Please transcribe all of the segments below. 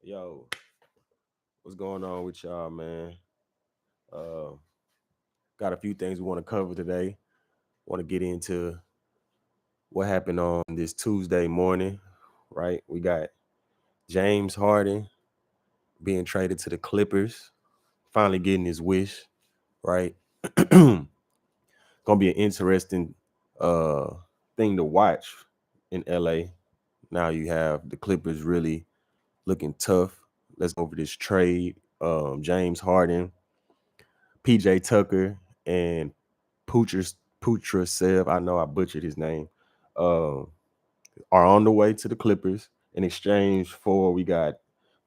Yo, what's going on with y'all, man? Uh, got a few things we want to cover today. Want to get into what happened on this Tuesday morning, right? We got James Harden being traded to the Clippers, finally getting his wish, right? Gonna be an interesting uh thing to watch in LA. Now you have the Clippers really looking tough. Let's go over this trade. James Harden, PJ Tucker, and Putra I know I butchered his name. Uh, are on the way to the Clippers in exchange for we got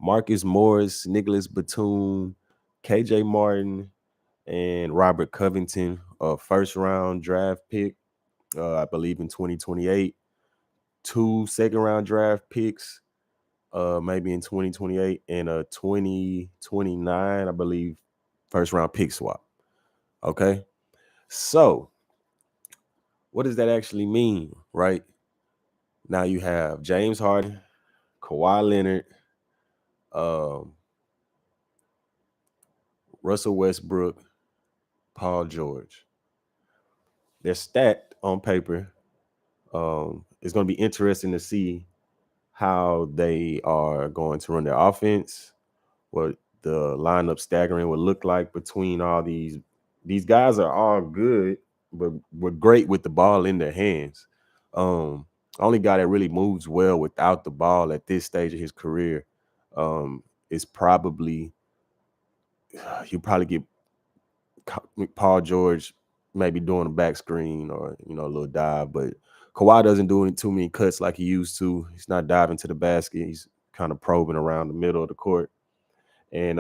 Marcus Morris, Nicholas Batum, KJ Martin, and Robert Covington, a first round draft pick, I believe in 2028, two second round draft picks, maybe in 2028, and a 2029, I believe, first round pick swap. Okay. So what does that actually mean, right? Now you have James Harden, Kawhi Leonard, um, Russell Westbrook, Paul George. They're stacked on paper. It's going to be interesting to see how they are going to run their offense, what the lineup staggering would look like between all these. These guys are all good, but were great with the ball in their hands. Only guy that really moves well without the ball at this stage of his career is probably you probably get Paul George maybe doing a back screen or a little dive, but Kawhi doesn't do any too many cuts like he used to. He's not diving to the basket. He's kind of probing around the middle of the court, and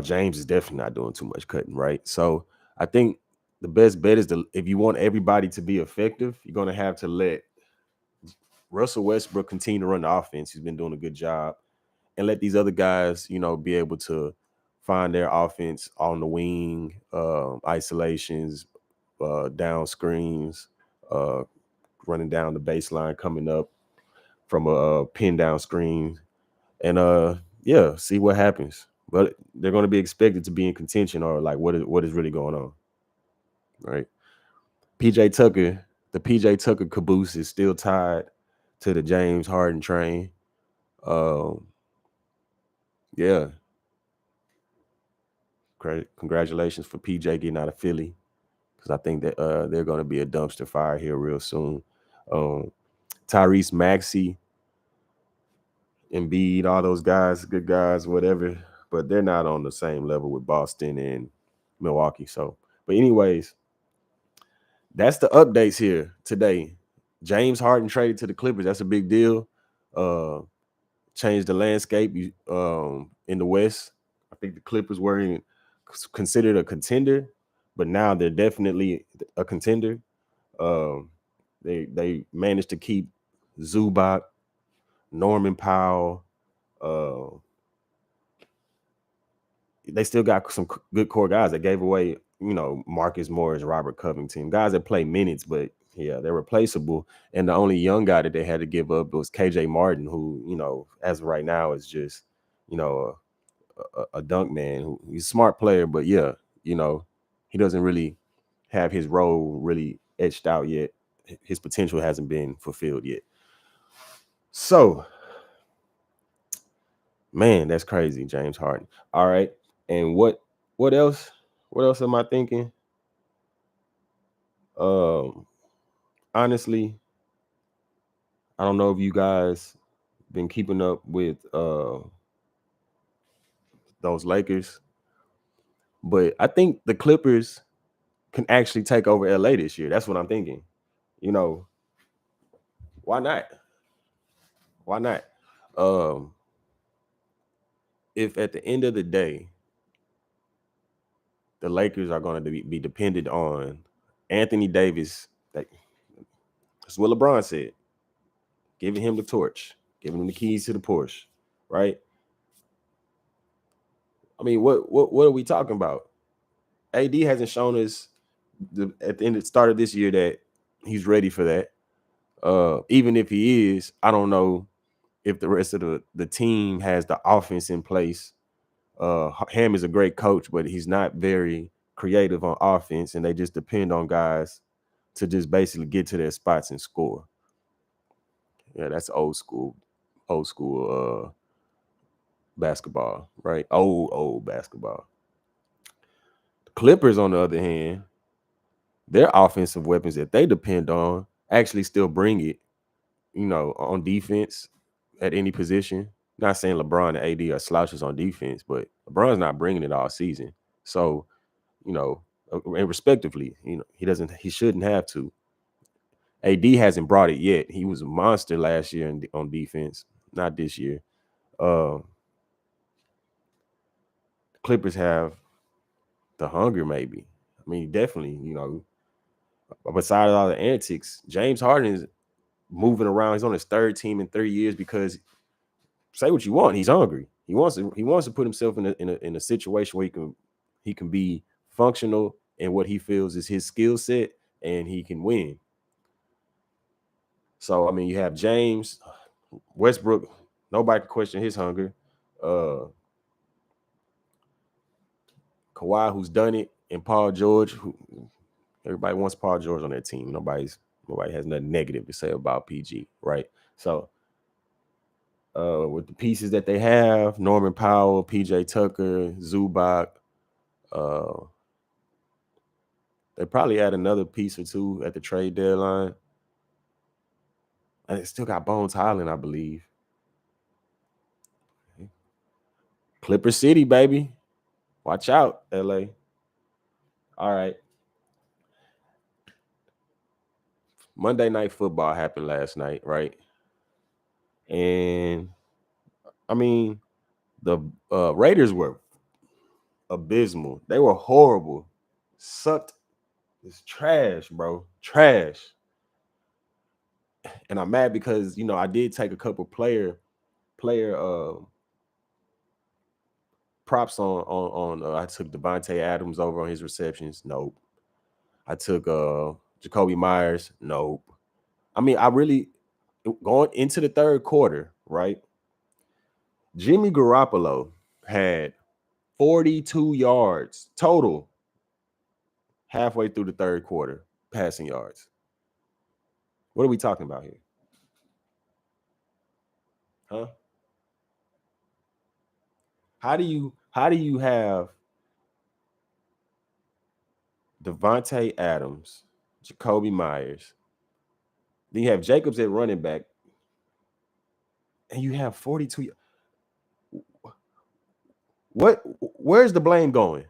James is definitely not doing too much cutting, right? So I think the best bet is if you want everybody to be effective, you're going to have to let Russell Westbrook continue to run the offense. He's been doing a good job, and let these other guys, be able to find their offense on the wing, isolations, down screens, uh, running down the baseline, coming up from a pin down screen, and yeah, see what happens. But they're going to be expected to be in contention, or like what is really going on, right? PJ Tucker, the PJ Tucker caboose is still tied to the James Harden train. Um, yeah, congratulations for PJ getting out of Philly, because I think that they're going to be a dumpster fire here real soon. Um, Tyrese Maxey, Embiid, all those guys, good guys, whatever, but they're not on the same level with Boston and Milwaukee. So, but anyways, that's the updates here today. James Harden traded to the Clippers. That's a big deal. Uh, Changed the landscape in the West. I think the Clippers were considered a contender, but now they're definitely a contender. Um, they managed to keep Zubac, Norman Powell. Uh, they still got some good core guys that gave away, Marcus Morris, Robert Covington, guys that play minutes, but yeah, they're replaceable. And the only young guy that they had to give up was KJ Martin, who, as of right now is just, you know, a dunk man. He's a smart player, but yeah, he doesn't really have his role really etched out yet. His potential hasn't been fulfilled yet. So, man, that's crazy, James Harden. All right. And what else? What else am I thinking? Um, Honestly, I don't know if you guys been keeping up with those Lakers, but I think the Clippers can actually take over LA this year. That's what I'm thinking. You know, why not? Why not? Um, if at the end of the day, the Lakers are going to be dependent on Anthony Davis, that's what LeBron said, giving him the torch, giving him the keys to the Porsche, right? I mean, what are we talking about? AD hasn't shown us at the end of the start of this year that he's ready for that. Even if he is, I don't know if the rest of the team has the offense in place. Ham is a great coach, but he's not very creative on offense, and they just depend on guys to just basically get to their spots and score. Yeah, that's old school basketball, right? Old basketball. The Clippers, on the other hand, their offensive weapons that they depend on actually still bring it, on defense at any position. Not saying LeBron and AD are slouches on defense, but LeBron's not bringing it all season. So, and respectively, he shouldn't have to. AD hasn't brought it yet. He was a monster last year on defense, not this year. Clippers have the hunger, maybe. I mean, definitely, besides all the antics, James Harden is moving around. He's on his third team in 3 years because, say what you want, he's hungry. He wants to put himself in a situation where he can be functional in what he feels is his skill set, and he can win. So I mean, you have James, Westbrook. Nobody can question his hunger. Kawhi, who's done it, and Paul George, who everybody wants Paul George on their team. Nobody has nothing negative to say about PG, right? So with the pieces that they have, Norman Powell, PJ Tucker, Zubac, they probably add another piece or two at the trade deadline. And they still got Bones Highland, I believe. Clipper City, baby. Watch out, LA. All right. Monday Night Football happened last night, right? And I mean, the Raiders were abysmal. They were horrible. Sucked. It's trash, bro. Trash. And I'm mad because I did take a couple player props on I took Devontae Adams over on his receptions. Nope. I took Jacoby Myers. Nope. I mean, I really going into the third quarter, right? Jimmy Garoppolo had 42 yards total halfway through the third quarter, passing yards. What are we talking about here? Huh? How do you have Devontae Adams, Jacoby Myers, then you have Jacobs at running back, and you have 42? Where's the blame going?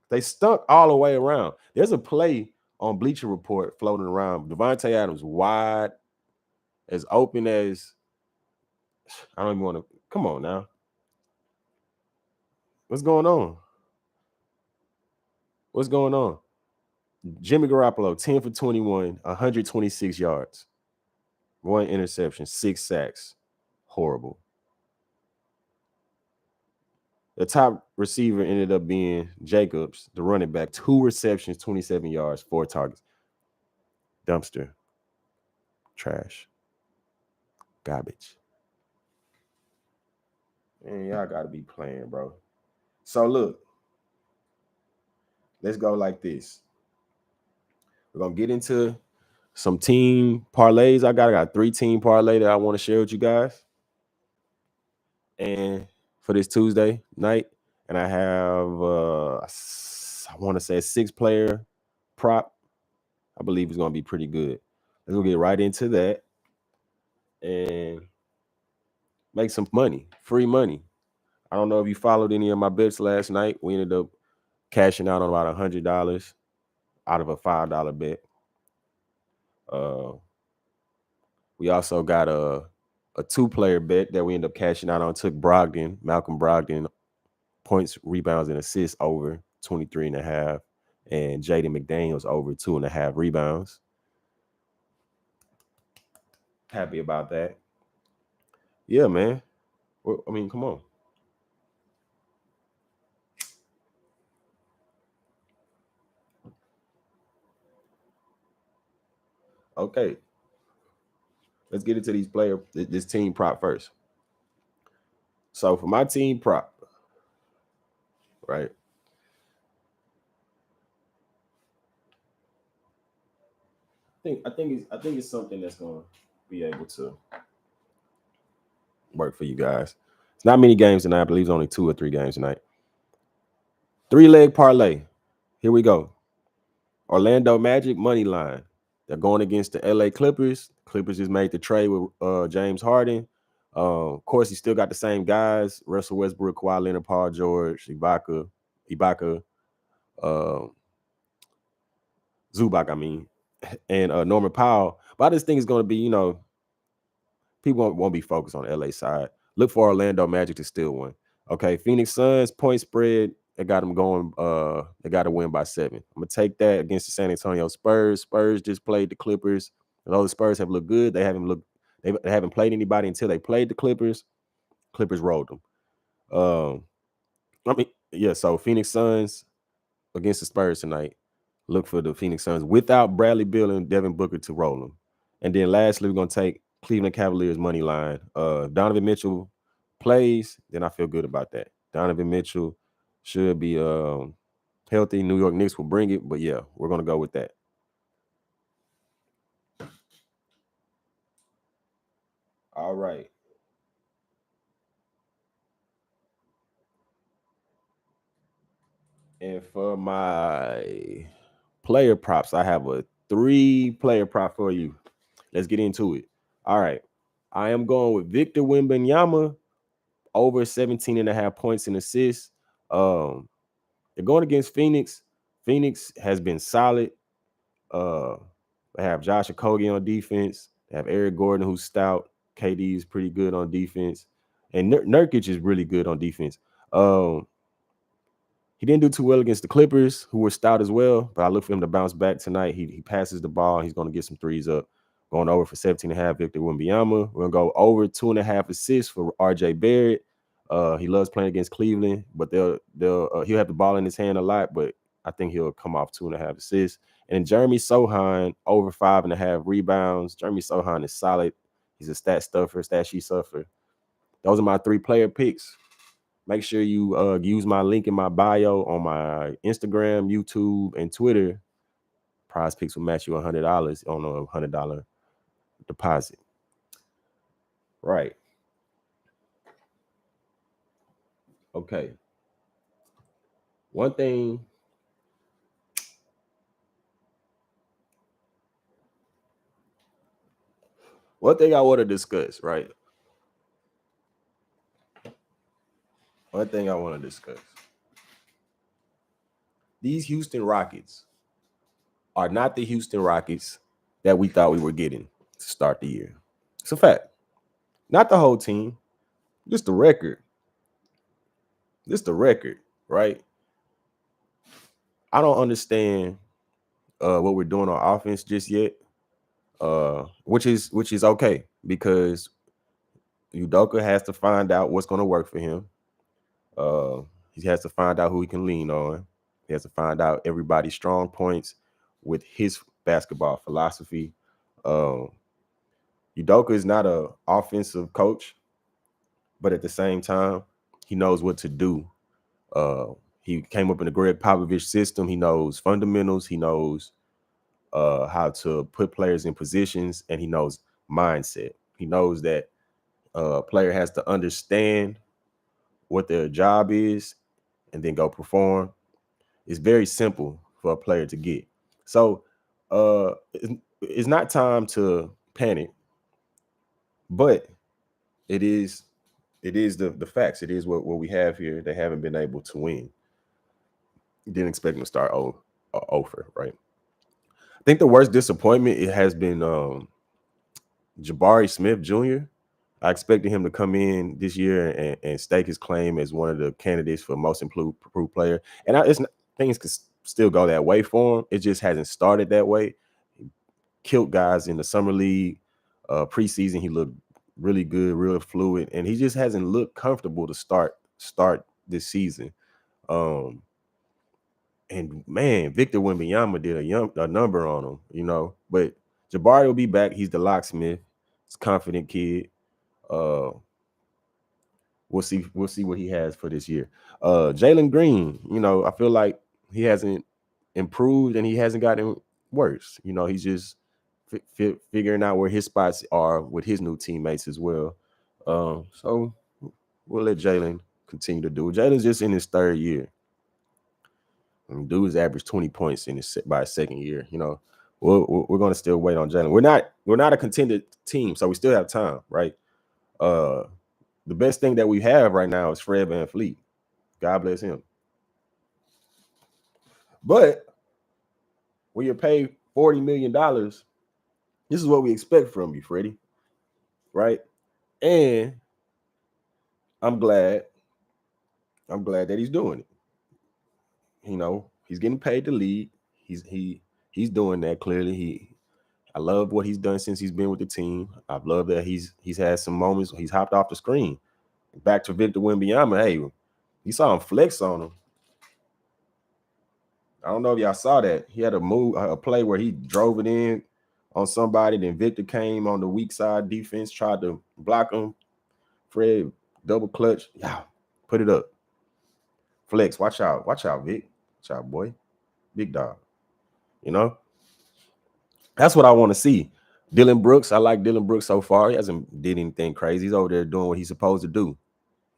They stunk all the way around. There's a play on Bleacher Report floating around. Devontae Adams wide, as open as, I don't even want to. Come on now. What's going on? What's going on? Jimmy Garoppolo, 10 for 21, 126 yards, 1 interception, 6 sacks. Horrible. The top receiver ended up being Jacobs, the running back, 2 receptions, 27 yards, 4 targets. Dumpster. Trash. Garbage. Man, y'all gotta be playing, bro. So look, let's go like this. We're gonna get into some team parlays. I got 3 team parlay that I want to share with you guys. And for this Tuesday night, and I have I want to say a 6-player prop. I believe it's gonna be pretty good. Let's go get right into that and make some money, free money. I don't know if you followed any of my bets last night. We ended up cashing out on about $100 out of a $5 bet. We also got a 2-player bet that we ended up cashing out on. Took Malcolm Brogdon, points, rebounds, and assists over 23.5, and Jaden McDaniels over 2.5 rebounds. Happy about that. Yeah, man. Well, I mean, come on. Okay. let's get into this team prop first. So for my team prop, right? I think it's something that's gonna be able to work for you guys. It's not many games tonight. I believe it's only 2 or 3 games tonight. 3-leg parlay. Here we go. Orlando Magic money line. They're going against the LA Clippers. Clippers just made the trade with James Harden. Of course, he still got the same guys: Russell Westbrook, Kawhi Leonard, Paul George, Ibaka, uh, Zubac, I mean, and Norman Powell. But I just think it's going to be, people won't be focused on the LA side. Look for Orlando Magic to steal one. Okay, Phoenix Suns point spread. They got them going. They got to win by 7. I'm gonna take that against the San Antonio Spurs. Spurs just played the Clippers. Although the Spurs have looked good, they haven't played anybody until they played the Clippers. Clippers rolled them. Yeah. So Phoenix Suns against the Spurs tonight. Look for the Phoenix Suns without Bradley Beal and Devin Booker to roll them. And then lastly, we're gonna take Cleveland Cavaliers money line. Donovan Mitchell plays, then I feel good about that. Donovan Mitchell should be healthy. New York Knicks will bring it, but yeah, we're gonna go with that. All right. And for my player props, I have a 3-player prop for you. Let's get into it. All right. I am going with Victor Wembanyama over 17 and a half points and assists. They're going against Phoenix. Phoenix has been solid. Uh, they have Josh Okogie on defense. They have Eric Gordon, who's stout. KD is pretty good on defense. And Nurkic is really good on defense. He didn't do too well against the Clippers, who were stout as well, but I look for him to bounce back tonight. He passes the ball. He's going to get some threes up. Going over for 17 and a half, Victor Wembanyama. We're going to go over 2.5 assists for RJ Barrett. He loves playing against Cleveland, but he'll have the ball in his hand a lot, but I think he'll come off 2.5 assists. And Jeremy Sohan over 5.5 rebounds. Jeremy Sohan is solid. He's a stat sheet stuffer. Those are my 3-player picks. Make sure you use my link in my bio on my Instagram, YouTube, and Twitter. Prize Picks will match you $100 on a $100 deposit. Right. Okay. One thing I want to discuss, right? One thing I want to discuss. These Houston Rockets are not the Houston Rockets that we thought we were getting to start the year. It's a fact. Not the whole team, just the record. Just the record, right? I don't understand what we're doing on offense just yet. Which is okay because Udoka has to find out what's going to work for him. He has to find out who he can lean on. He has to find out everybody's strong points with his basketball philosophy. Udoka is not an offensive coach, but at the same time, he knows what to do. He came up in the Greg Popovich system. He knows fundamentals. He knows how to put players in positions, and he knows mindset. He knows that a player has to understand what their job is and then go perform. It's very simple for a player to get. So it's not time to panic, but it is the facts. It is what we have here. They haven't been able to win. Didn't expect them to start over, right? I think the worst disappointment it has been Jabari Smith Jr. I expected him to come in this year and stake his claim as one of the candidates for most improved player. And things could still go that way for him. It just hasn't started that way. He killed guys in the summer league. Preseason, he looked really good, real fluid, and he just hasn't looked comfortable to start this season. And man, Victor Wembanyama did a number on him, But Jabari will be back. He's the locksmith. He's a confident kid. We'll see what he has for this year. Jalen Green, I feel like he hasn't improved and he hasn't gotten worse. He's just figuring out where his spots are with his new teammates as well. So we'll let Jalen continue to do it. Jalen's just in his third year. I mean, dude's averaged 20 points by his second year. We're going to still wait on Jalen. We're not a contended team, so we still have time, right? The best thing that we have right now is Fred VanVleet. God bless him. But when you're paid $40 million, this is what we expect from you, Freddie. Right? And I'm glad that he's doing it. He's getting paid to lead. He's doing that clearly. I love what he's done since he's been with the team. I've loved that he's had some moments where he's hopped off the screen. Back to Victor Wembanyama. Hey, you saw him flex on him. I don't know if y'all saw that. He had a play where he drove it in on somebody. Then Victor came on the weak side defense, tried to block him. Fred double clutch. Yeah, put it up. Flex. Watch out, Vic. Watch out, boy. Big dog. That's what I want to see. Dillon Brooks. I like Dillon Brooks so far. He hasn't did anything crazy. He's over there doing what he's supposed to do.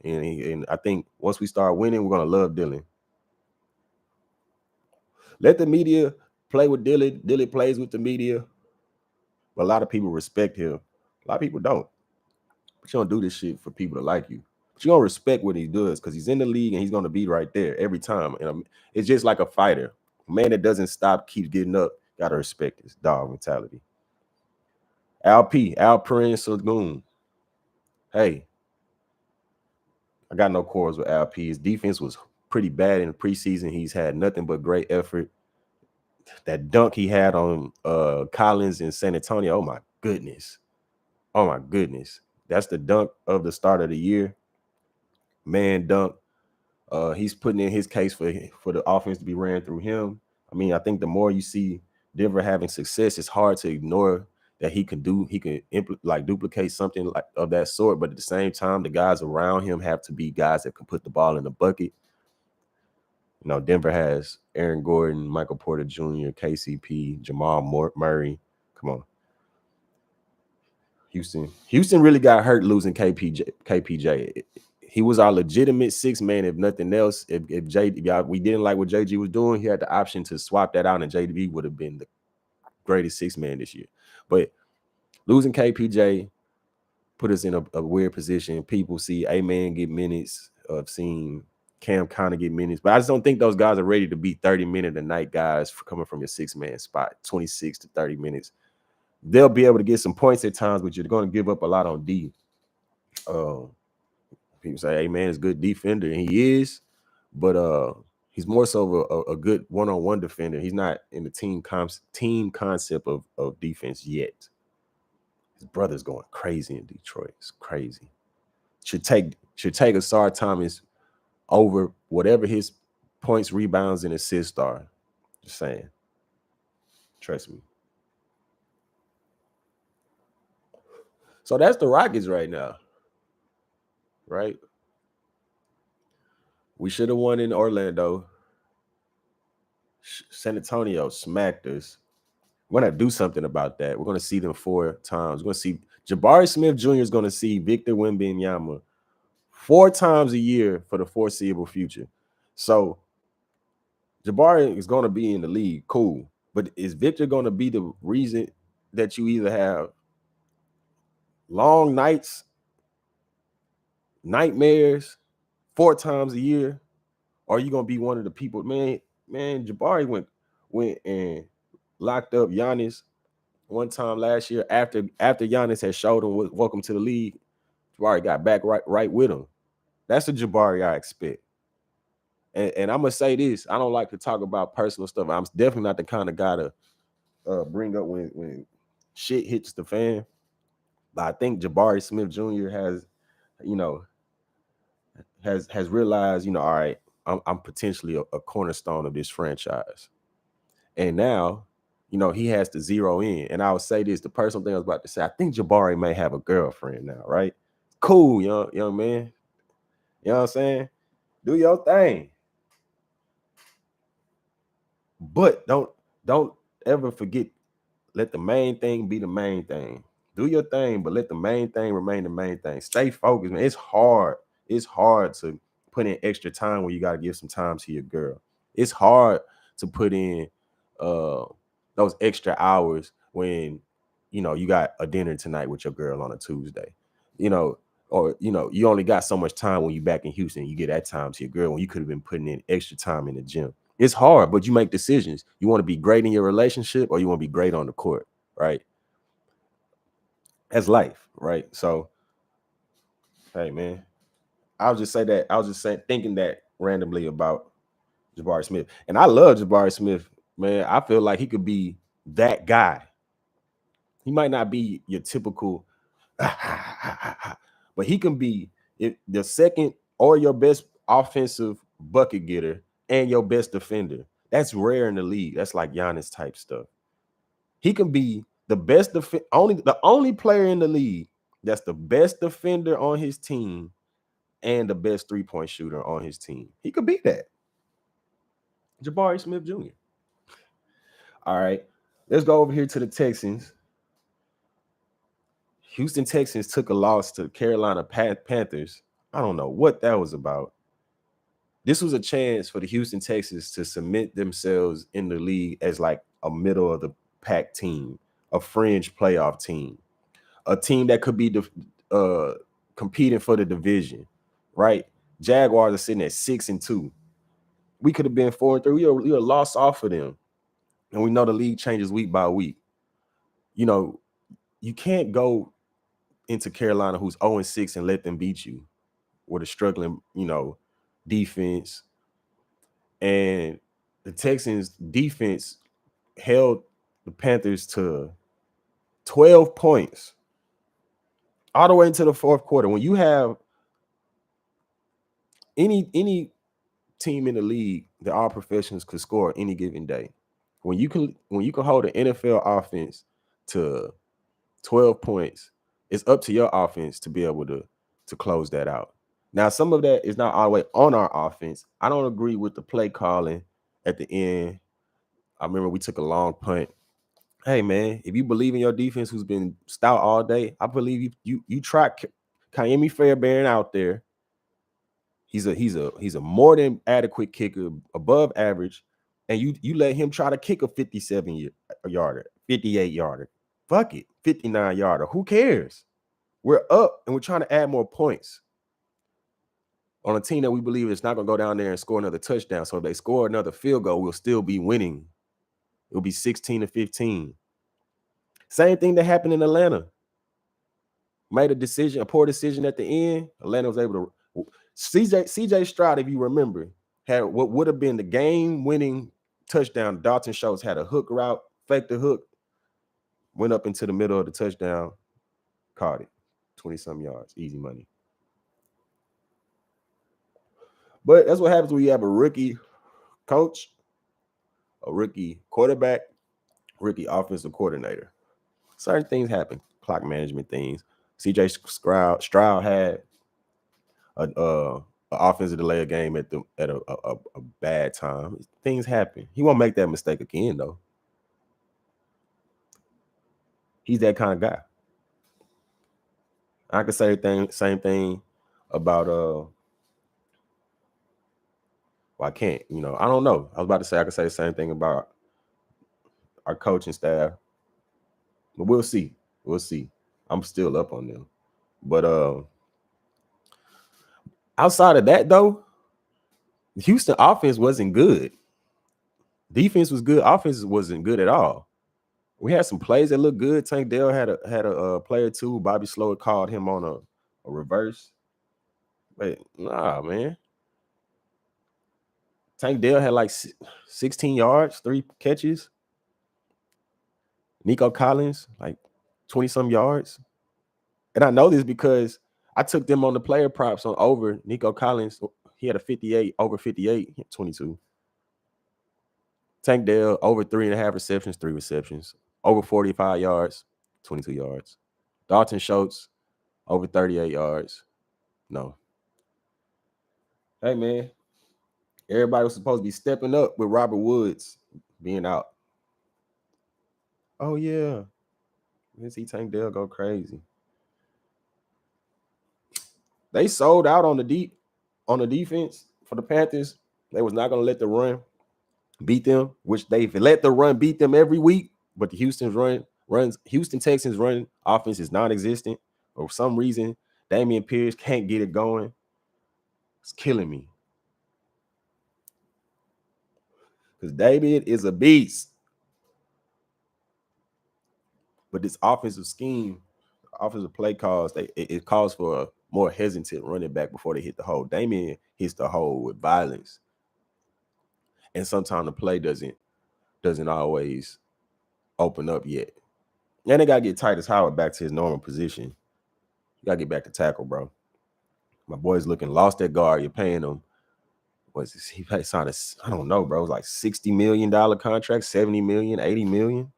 And I think once we start winning, we're gonna love Dillon. Let the media play with Dillon. Dillon plays with the media. But a lot of people respect him. A lot of people don't. But you don't do this shit for people to like you. But you're going to respect what he does because he's in the league and he's going to be right there every time. And it's just like a fighter. A man that doesn't stop, keeps getting up. Got to respect his dog mentality. Alperen Sengun. Hey, I got no quarrels with Alp. His defense was pretty bad in the preseason. He's had nothing but great effort. That dunk he had on Collins in San Antonio, oh my goodness. That's the dunk of the start of the year. Man dunk. He's putting in his case for the offense to be ran through him. I mean, I think the more you see Denver having success, it's hard to ignore that he can duplicate something like of that sort. But at the same time, the guys around him have to be guys that can put the ball in the bucket. Denver has Aaron Gordon, Michael Porter Jr., KCP, Jamal Murray. Come on. Houston really got hurt losing KPJ. He was our legitimate six man, if nothing else. If we didn't like what JG was doing, he had the option to swap that out, and JD would have been the greatest six man this year. But losing KPJ put us in a weird position. People see A-Man get minutes. I've seen Cam kind of get minutes, but I just don't think those guys are ready to be 30-minute a night guys coming from your six-man spot, 26 to 30 minutes. They'll be able to get some points at times, but you're going to give up a lot on D. People say, hey, man, is a good defender, and he is, but he's more so a good one-on-one defender. He's not in the team concept of defense yet. His brother's going crazy in Detroit. It's crazy. Should take Ausar Thomas over whatever his points, rebounds, and assists are. Just saying. Trust me. So that's the Rockets right now. Right? We should have won in Orlando. San Antonio smacked us. We're going to do something about that. We're going to see them 4 times. We're going to see Jabari Smith Jr. is going to see Victor Wembanyama 4 times a year for the foreseeable future. So Jabari is going to be in the league. Cool. But is Victor going to be the reason that you either have long nights, nightmares 4 times a year, or are you going to be one of the people? Man, Jabari went and locked up Giannis one time last year after Giannis had showed him welcome to the league. Jabari got back right with him. That's the Jabari I expect. And I'm gonna say this: I don't like to talk about personal stuff. I'm definitely not the kind of guy to bring up when shit hits the fan. But I think Jabari Smith Jr. has realized, all right, I'm potentially a cornerstone of this franchise. And now he has to zero in. And I would say this, the personal thing I was about to say, I think Jabari may have a girlfriend now, right? Cool, young man. You know what I'm saying? Do your thing. But don't ever forget, let the main thing be the main thing. Do your thing, but let the main thing remain the main thing. Stay focused, man. It's hard. It's hard to put in extra time when you got to give some time to your girl. It's hard to put in those extra hours when you got a dinner tonight with your girl on a Tuesday. Or you only got so much time when you back in Houston. You get that time to your girl when you could have been putting in extra time in the gym. It's hard, but you make decisions. You want to be great in your relationship or you want to be great on the court, right? That's life, right? So, hey, man, I was just thinking that randomly about Jabari Smith. And I love Jabari Smith, man. I feel like he could be that guy. He might not be your typical, but he can be the second or your best offensive bucket getter and your best defender. That's rare in the league. That's like Giannis type stuff. He can be the best the only player in the league that's the best defender on his team and the best three-point shooter on his team. He could be that. Jabari Smith Jr. All right. Let's go over here to the Texans. Houston Texans took a loss to Carolina Panthers. I don't know what that was about. This was a chance for the Houston Texans to cement themselves in the league as like a middle of the pack team, a fringe playoff team, a team that could be competing for the division, right? Jaguars are sitting at 6-2. We could have been 4-3. We were lost off of them. And we know the league changes week by week. You can't go into Carolina who's 0-6 and let them beat you with a struggling, defense. And the Texans defense held the Panthers to 12 points all the way into the fourth quarter. When you have any team in the league that all professionals could score any given day, when you can hold an NFL offense to 12 points, it's up to your offense to be able to close that out. Now, some of that is not all the way on our offense. I don't agree with the play calling at the end. I remember we took a long punt. Hey, man, if you believe in your defense who's been stout all day, I believe you try Ka'imi Fairbairn out there. He's a more than adequate kicker, above average, and you let him try to kick a 57-yarder, 58-yarder. Fuck it, 59-yarder. Who cares? We're up and we're trying to add more points on a team that we believe is not going to go down there and score another touchdown. So if they score another field goal, we'll still be winning. It'll be 16-15. Same thing that happened in Atlanta. Made a poor decision at the end. Atlanta was able to. CJ Stroud, if you remember, had what would have been the game-winning touchdown. Dalton Schultz had a hook route, faked the hook, went up into the middle of the touchdown, caught it. 20-some yards, easy money. But that's what happens when you have a rookie coach, a rookie quarterback, rookie offensive coordinator. Certain things happen, clock management things. CJ Stroud had a offensive delay a game at a bad time. Things happen. He won't make that mistake again, though. He's that kind of guy. I could say same thing about well, I can't, I don't know. I was about to say I could say the same thing about our coaching staff. But we'll see. We'll see. I'm still up on them. But outside of that, though, the Houston offense wasn't good. Defense was good. Offense wasn't good at all. We had some plays that looked good. Tank Dell had a player too. Bobby Slower called him on a reverse. But nah, man. Tank Dell had like 16 yards, 3 catches. Nico Collins, like 20-some yards. And I know this because I took them on the player props on over. Nico Collins, he had a 58, over 58, 22. Tank Dell, over 3.5 receptions, 3 receptions. Over 45 yards, 22 yards. Dalton Schultz, over 38 yards. No. Hey, man. Everybody was supposed to be stepping up with Robert Woods being out. Oh, yeah. You see Tank Dell go crazy. They sold out on the defense for the Panthers. They was not going to let the run beat them, which they've let the run beat them every week. But the Houston Texans run offense is non-existent. For some reason, Dameon Pierce can't get it going. It's killing me. Because David is a beast. But this offensive scheme, offensive play calls, it calls for a more hesitant running back before they hit the hole. Dameon hits the hole with violence. And sometimes the play doesn't always open up yet. And they got to get Titus Howard back to his normal position. You got to get back to tackle, bro. My boy's looking lost at guard. You're paying him. What's this? He signed I don't know, bro. It was like $60 million contract, $70 million, $80 million.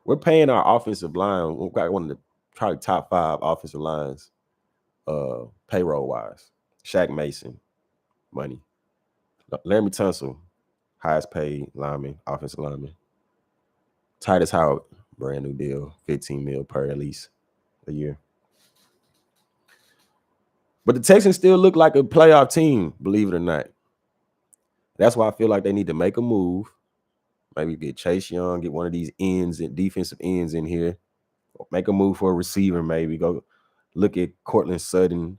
We're paying our offensive line. We've got one of the probably top 5 offensive lines, payroll-wise. Shaq Mason, money. Laremy Tunsil, highest paid lineman, offensive lineman. Titus Howard, brand new deal, $15 million per at least a year. But the Texans still look like a playoff team, believe it or not. That's why I feel like they need to make a move. Maybe get Chase Young, get one of these ends and defensive ends in here. Make a move for a receiver, maybe. Go look at Cortland Sutton,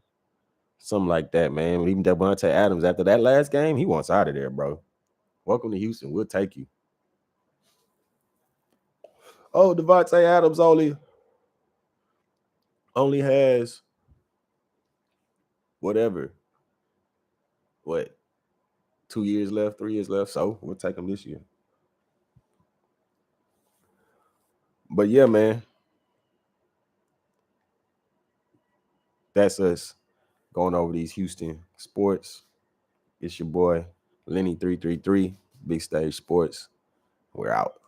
something like that, man. But even Devontae Adams, after that last game, he wants out of there, bro. Welcome to Houston. We'll take you. Oh, Devontae Adams only has whatever. What? 2 years left, 3 years left. So we'll take him this year. But yeah, man. That's us going over these Houston sports. It's your boy, Lenny333, Big Stage Sports. We're out.